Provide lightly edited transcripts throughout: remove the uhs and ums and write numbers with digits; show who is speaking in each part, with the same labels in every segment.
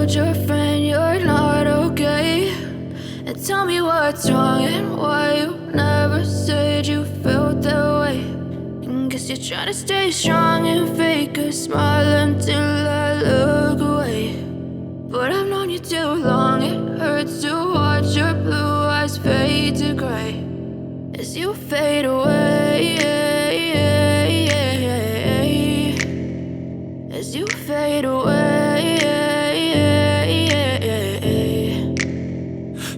Speaker 1: told your friend you're not okay, and tell me what's wrong and why you never said you felt that way. And guess you're trying to stay strong and fake a smile until I look away. But I've known you too long, it hurts to watch your blue eyes fade to gray as you fade away, as you fade away.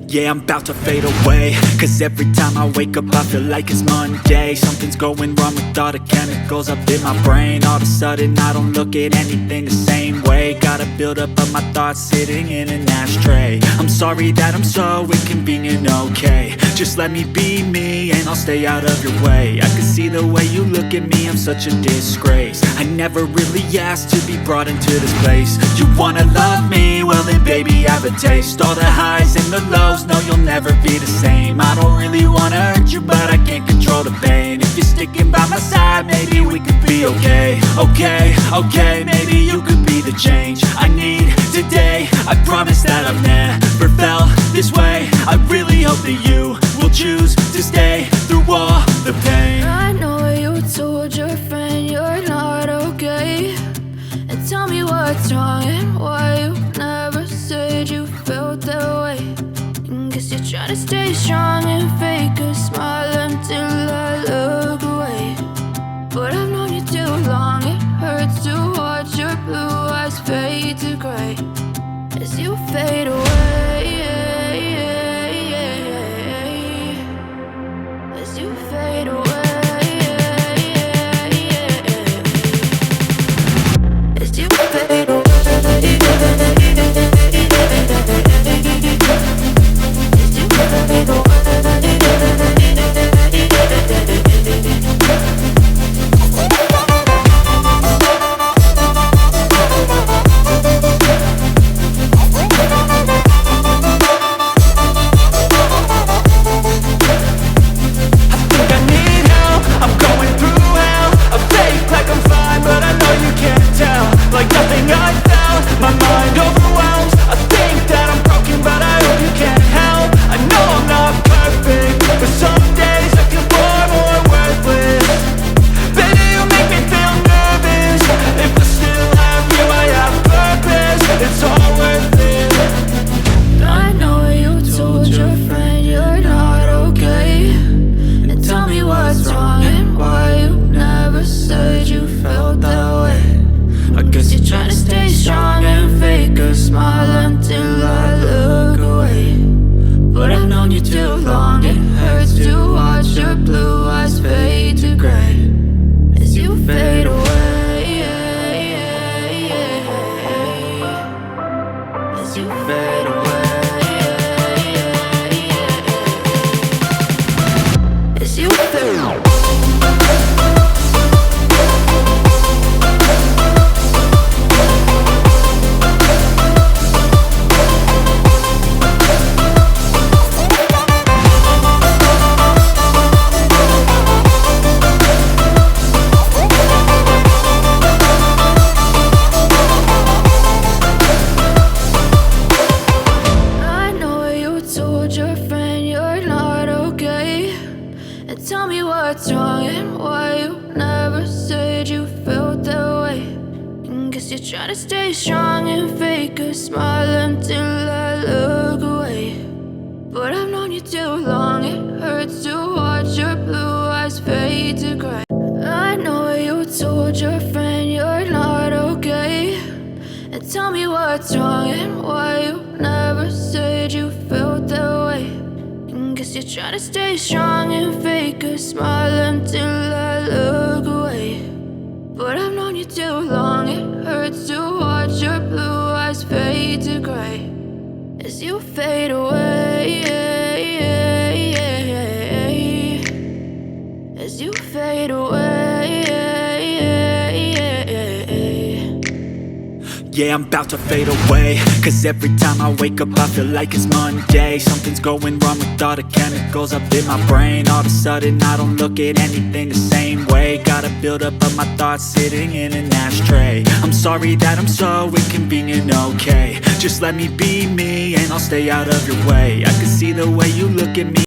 Speaker 2: Yeah, I'm about to fade away, cause every time I wake up I feel like it's Monday. Something's going wrong with all the chemicals up in my brain. All of a sudden I don't look at anything the same way. Gotta build up of my thoughts sitting in an ashtray. I'm sorry that I'm so inconvenient, okay. Just let me be me and I'll stay out of your way. I can see the way you look at me, I'm such a disgrace. I never really asked to be brought into this place. You wanna love me? Well then baby have a taste. All the highs and the lows, no you'll never be the same. I don't really wanna hurt you but I can't control the pain. If you're sticking by my side maybe we could be okay. Okay, maybe you could be the change I need today. I promise that I've never felt this way. I really hope that you will choose to stay through all the pain.
Speaker 1: I know you told your friend you're not okay, and tell me what's wrong and why you never said you felt that way. And guess you're trying to stay strong and fake a smile until I look away. But I've known you too long, it hurts to watch your blue eyes fade to gray as you fade away, as you fade away. As you fade away.
Speaker 2: Yeah, I'm about to fade away, 'cause every time I wake up I feel like it's Monday. Something's going wrong with all the chemicals up in my brain. All of a sudden I don't look at anything the same way. Gotta build up of my thoughts sitting in an ashtray. I'm sorry that I'm so inconvenient, okay. Just let me be me and I'll stay out of your way. I can see the way you look at me.